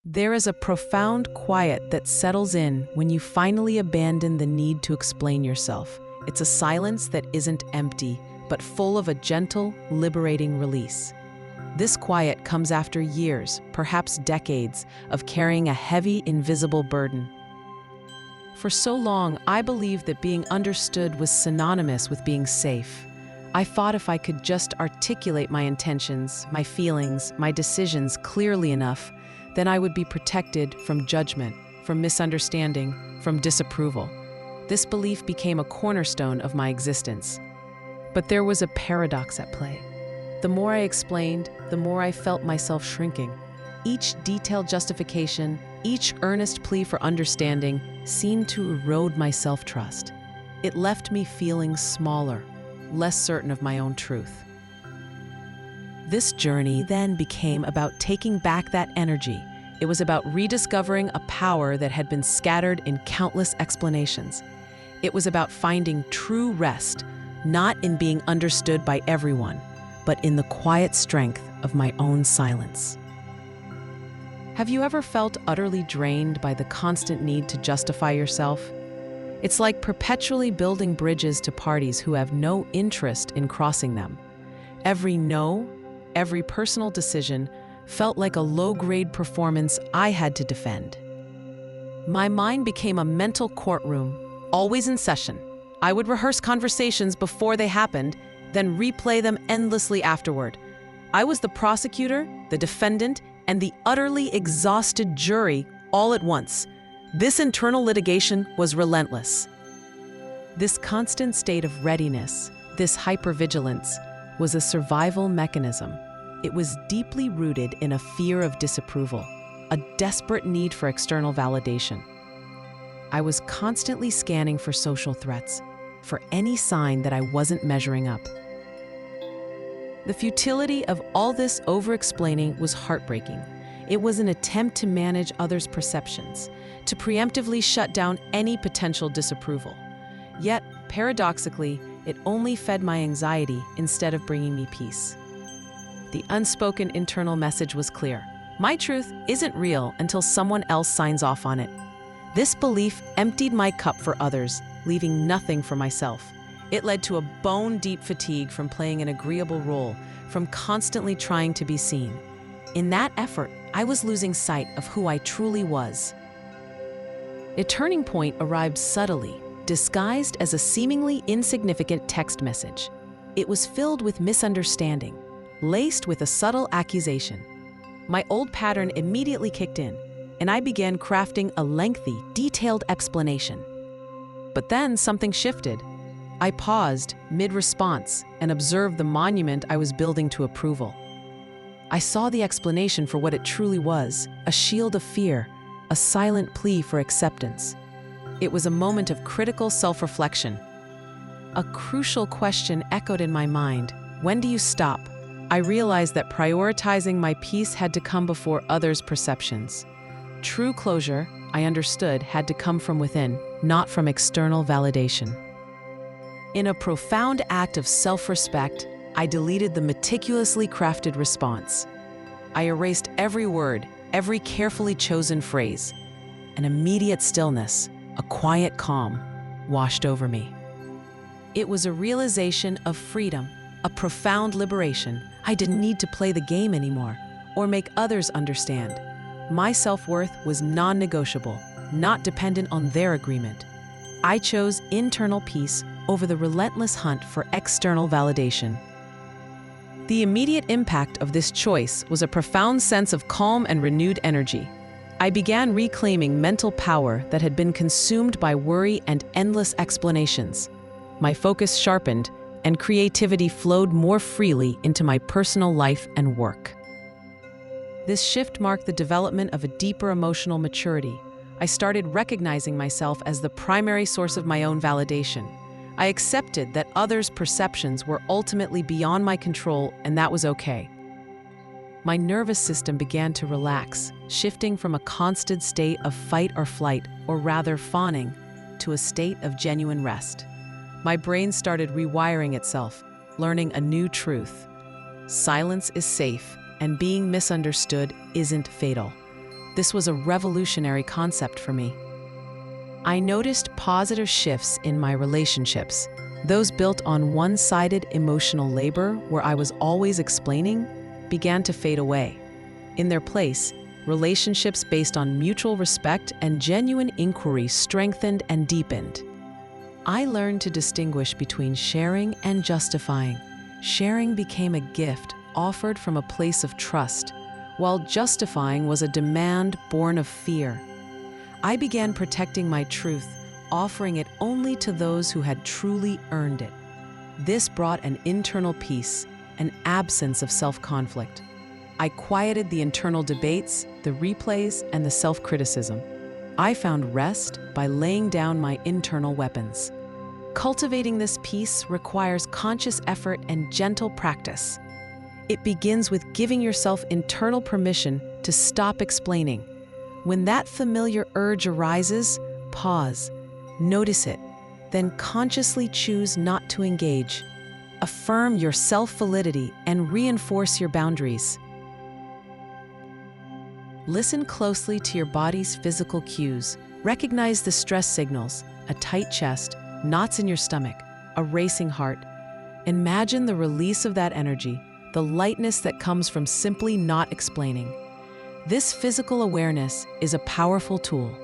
There is a profound quiet that settles in when you finally abandon the need to explain yourself. It's a silence that isn't empty, but full of a gentle, liberating release. This quiet comes after years, perhaps decades, of carrying a heavy, invisible burden. For so long, I believed that being understood was synonymous with being safe. I thought if I could just articulate my intentions, my feelings, my decisions clearly enough, then I would be protected from judgment, from misunderstanding, from disapproval. This belief became a cornerstone of my existence. But there was a paradox at play. The more I explained, the more I felt myself shrinking. Each detailed justification, each earnest plea for understanding seemed to erode my self-trust. It left me feeling smaller, less certain of my own truth. This journey then became about taking back that energy. It was about rediscovering a power that had been scattered in countless explanations. It was about finding true rest, not in being understood by everyone, but in the quiet strength of my own silence. Have you ever felt utterly drained by the constant need to justify yourself? It's like perpetually building bridges to parties who have no interest in crossing them. Every no, every personal decision felt like a low-grade performance I had to defend. My mind became a mental courtroom, always in session. I would rehearse conversations before they happened, then replay them endlessly afterward. I was the prosecutor, the defendant, and the utterly exhausted jury all at once. This internal litigation was relentless. This constant state of readiness, this hypervigilance, was a survival mechanism. It was deeply rooted in a fear of disapproval, a desperate need for external validation. I was constantly scanning for social threats, for any sign that I wasn't measuring up. The futility of all this over-explaining was heartbreaking. It was an attempt to manage others' perceptions, to preemptively shut down any potential disapproval. Yet, paradoxically, it only fed my anxiety instead of bringing me peace. The unspoken internal message was clear. My truth isn't real until someone else signs off on it. This belief emptied my cup for others, leaving nothing for myself. It led to a bone-deep fatigue from playing an agreeable role, from constantly trying to be seen. In that effort, I was losing sight of who I truly was. A turning point arrived subtly, disguised as a seemingly insignificant text message. It was filled with misunderstanding, laced with a subtle accusation. My old pattern immediately kicked in, and I began crafting a lengthy, detailed explanation. But then something shifted. I paused mid-response and observed the monument I was building to approval. I saw the explanation for what it truly was, a shield of fear, a silent plea for acceptance. It was a moment of critical self-reflection. A crucial question echoed in my mind: when do you stop? I realized that prioritizing my peace had to come before others' perceptions. True closure, I understood, had to come from within, not from external validation. In a profound act of self-respect, I deleted the meticulously crafted response. I erased every word, every carefully chosen phrase. An immediate stillness, a quiet calm, washed over me. It was a realization of freedom, a profound liberation. I didn't need to play the game anymore, or make others understand. My self-worth was non-negotiable, not dependent on their agreement. I chose internal peace over the relentless hunt for external validation. The immediate impact of this choice was a profound sense of calm and renewed energy. I began reclaiming mental power that had been consumed by worry and endless explanations. My focus sharpened, and creativity flowed more freely into my personal life and work. This shift marked the development of a deeper emotional maturity. I started recognizing myself as the primary source of my own validation. I accepted that others' perceptions were ultimately beyond my control, and that was okay. My nervous system began to relax, shifting from a constant state of fight or flight, or rather fawning, to a state of genuine rest. My brain started rewiring itself, learning a new truth. Silence is safe, and being misunderstood isn't fatal. This was a revolutionary concept for me. I noticed positive shifts in my relationships. Those built on one-sided emotional labor, where I was always explaining, began to fade away. In their place, relationships based on mutual respect and genuine inquiry strengthened and deepened. I learned to distinguish between sharing and justifying. Sharing became a gift offered from a place of trust, while justifying was a demand born of fear. I began protecting my truth, offering it only to those who had truly earned it. This brought an internal peace, an absence of self-conflict. I quieted the internal debates, the replays, and the self-criticism. I found rest by laying down my internal weapons. Cultivating this peace requires conscious effort and gentle practice. It begins with giving yourself internal permission to stop explaining. When that familiar urge arises, pause, notice it, then consciously choose not to engage. Affirm your self-validity and reinforce your boundaries. Listen closely to your body's physical cues. Recognize the stress signals: a tight chest, knots in your stomach, a racing heart. Imagine the release of that energy, the lightness that comes from simply not explaining. This physical awareness is a powerful tool.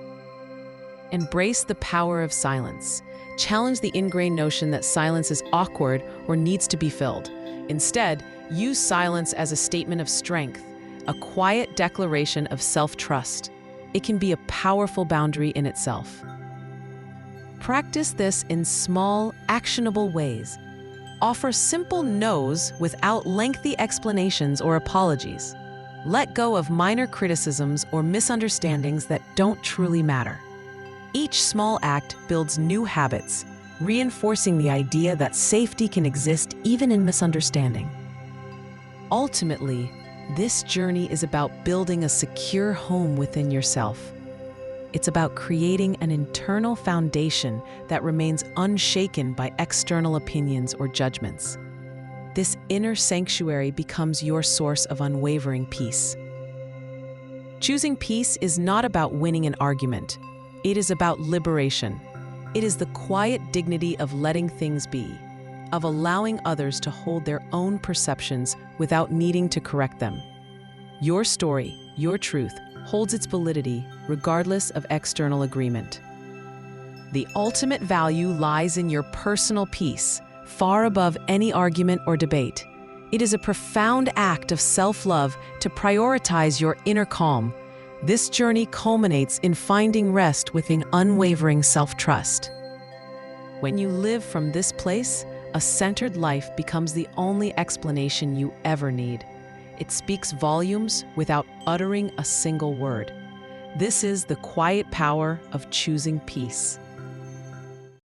Embrace the power of silence. Challenge the ingrained notion that silence is awkward or needs to be filled. Instead, use silence as a statement of strength, a quiet declaration of self-trust. It can be a powerful boundary in itself. Practice this in small, actionable ways. Offer simple no's without lengthy explanations or apologies. Let go of minor criticisms or misunderstandings that don't truly matter. Each small act builds new habits, reinforcing the idea that safety can exist even in misunderstanding. Ultimately, this journey is about building a secure home within yourself. It's about creating an internal foundation that remains unshaken by external opinions or judgments. This inner sanctuary becomes your source of unwavering peace. Choosing peace is not about winning an argument. It is about liberation. It is the quiet dignity of letting things be, of allowing others to hold their own perceptions without needing to correct them. Your story, your truth, holds its validity regardless of external agreement. The ultimate value lies in your personal peace, far above any argument or debate. It is a profound act of self-love to prioritize your inner calm. This journey culminates in finding rest within unwavering self-trust. When you live from this place, a centered life becomes the only explanation you ever need. It speaks volumes without uttering a single word. This is the quiet power of choosing peace.